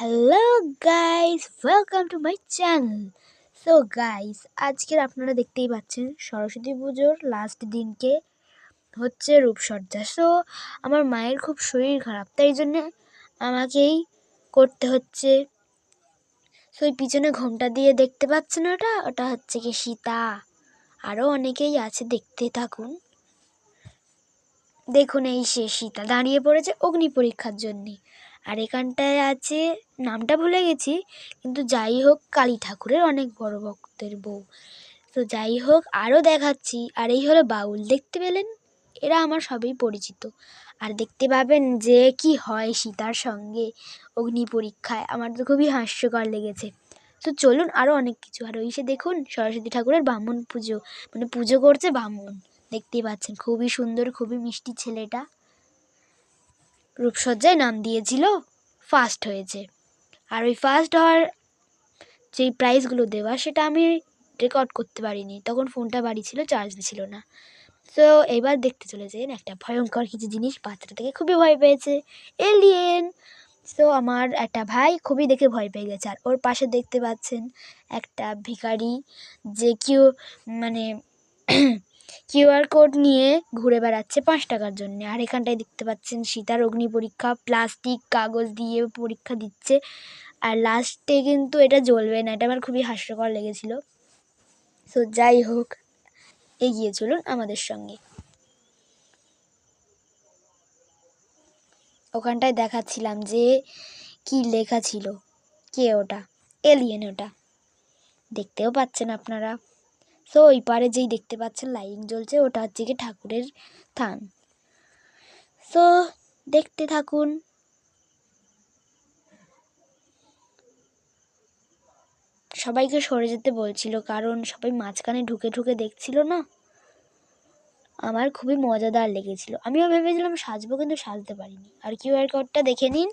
Hello guys, welcome to my channel. So guys, আজকের আপনারা দেখতেই পাচ্ছেন সরস্বতী পুজোর লাস্ট দিনকে হচ্ছে রূপসজ্জা। সো আমার মায়ের খুব শরীর খারাপ, তাই জন্যে আমাকেই করতে হচ্ছে। সো ওই পিছনে ঘোমটা দিয়ে দেখতে পাচ্ছেন, ওটা হচ্ছে কি সীতা। আরও অনেকেই আছে, দেখতে থাকুন। দেখুন, এই সে সীতা দাঁড়িয়ে পড়েছে অগ্নি পরীক্ষার জন্যে। আর এখানটায় আছে, নামটা ভুলে গেছি, কিন্তু যাই হোক কালী ঠাকুরের অনেক বড় ভক্তের বউ। তো যাই হোক, আরও দেখাচ্ছি। আর এই হলো বাউল, দেখতে পেলেন? এরা আমার সবই পরিচিত। আর দেখতে পাবেন যে কি হয় সীতার সঙ্গে অগ্নি পরীক্ষায়। আমার তো খুবই হাস্যকর লেগেছে। তো চলুন, আরও অনেক কিছু। আর ওই সে দেখুন সরস্বতী ঠাকুরের ব্রাহ্মণ পুজো, মানে পুজো করছে ব্রাহ্মণ। দেখতেই পাচ্ছেন, খুবই সুন্দর, খুবই মিষ্টি ছেলেটা। রূপসজ্জায় নাম দিয়েছিল, ফার্স্ট হয়েছে। আর ওই ফার্স্ট হওয়ার যেই প্রাইজগুলো দেওয়া, সেটা আমি রেকর্ড করতে পারিনি, তখন ফোনটা বাড়ি ছিল, চার্জ ছিল না। তো এবার দেখতে চলেছেন একটা ভয়ঙ্কর কিছু জিনিস। বাচ্চাটা থেকে খুবই ভয় পেয়েছে, এলিয়েন। তো আমার একটা ভাই খুবই দেখে ভয় পেয়ে গেছে। আর ওর পাশে দেখতে পাচ্ছেন একটা ভিখারি, যে মানে কিউআর কোড নিয়ে ঘুরে বেড়াচ্ছে 5 টাকার জন্য। আর এখানটায় দেখতে পাচ্ছেন সীতার অগ্নি পরীক্ষা, প্লাস্টিক কাগজ দিয়ে পরীক্ষা দিচ্ছে। আর লাস্টে কিন্তু এটা জ্বলবে না, এটা আমার খুবই হাস্যকর লেগেছিল। তো যাই হোক, এগিয়ে চলুন আমাদের সঙ্গে। ওখানটায় দেখাচ্ছিলাম যে কি লেখা ছিল, কে ওটা, এলিয়েন ওটা, দেখতেও পাচ্ছেন আপনারা। সো ওই পারে যেই দেখতে পাচ্ছেন লাইটিং জ্বলছে, ওটা হচ্ছে কি ঠাকুরের থান। সো দেখতে থাকুন। সবাইকে সরে যেতে বলছিল, কারণ সবাই মাঝখানে ঢুকে ঢুকে দেখছিল না। আমার খুবই মজাদার লেগেছিল। আমিও ভেবেছিলাম সাজবো, কিন্তু সাজতে পারিনি। আর কিউআর কোডটা দেখে নিন,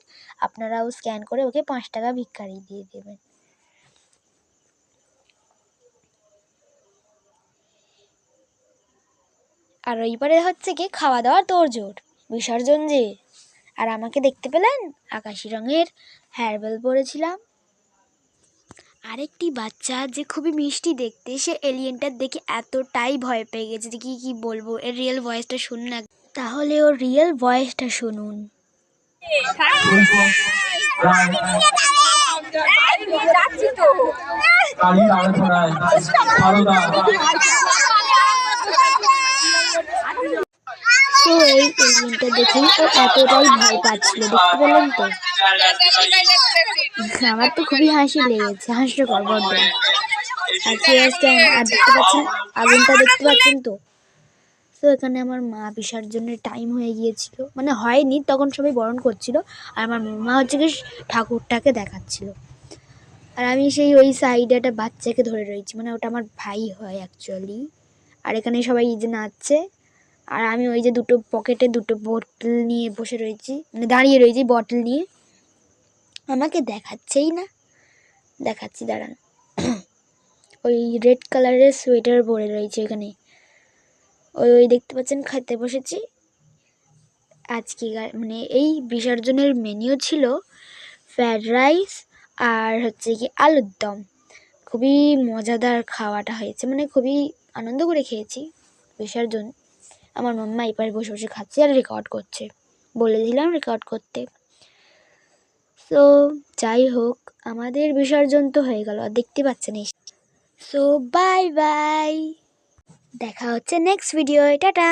আপনারাও স্ক্যান করে ওকে 5 টাকা ভিক্ষারি দিয়ে দেবেন। আর ওইবারে হচ্ছে কি খাওয়া দাওয়ার তোড়জোড়, বিসর্জন যে। আর আমাকে দেখতে পেলেন আকাশি রঙের হেয়ারবেল পরেছিলাম। আরেকটি বাচ্চা যে খুবই মিষ্টি দেখতে, সে এলিয়েনটার দেখে এতটাই ভয় পেয়ে গেছে যে কি বলবো। এর রিয়েল ভয়েসটা শুনুন না, তাহলে ওর রিয়েল ভয়েসটা শুনুন। তো এই এলিয়েনটা দেখেই ও এতটাই ভয় পাচ্ছিল, দেখতে পেলেন তো? আমার তো খুবই হাসি লেগেছে, হাস্যকর বড্ড। আর আর দেখতে পাচ্ছেন আগুনটা, দেখতে পাচ্ছেন তো? তো এখানে আমার মা বিসর্জনের টাইম হয়ে গিয়েছিল, মানে হয়নি, তখন সবাই বরণ করছিল। আর আমার মা হচ্ছে কি ঠাকুরটাকে দেখাচ্ছিল। আর আমি সেই ওই সাইডে একটা বাচ্চাকে ধরে রয়েছি, মানে ওটা আমার ভাই হয় অ্যাকচুয়ালি। আর এখানে সবাই এই যে নাচছে। আর আমি ওই যে পকেটে দুটো বোতল নিয়ে বসে রয়েছি, মানে দাঁড়িয়ে রয়েছি বটল নিয়ে। আমাকে দেখাচ্ছেই না, দেখাচ্ছি দাঁড়ান। ওই রেড কালারের সোয়েটার পরে রয়েছে এখানে। ওই দেখতে পাচ্ছেন, খাইতে বসেছি আজকে। মানে এই বিসর্জনের মেনুও ছিল ফ্রায়েড রাইস আর হচ্ছে কি আলুর দম। খুবই মজাদার খাওয়াটা হয়েছে, মানে খুবই আনন্দ করে খেয়েছি বিসর্জন। আমার মাম্মা এপারে বসে বসে খাচ্ছে আর রেকর্ড করছে, বলে দিলাম রেকর্ড করতে। সো যাই হোক, আমাদের বিসর্জন তো হয়ে গেল, আর দেখতে পাচ্ছেন। সো বাই বাই, দেখা হচ্ছে নেক্সট ভিডিও, টাটা।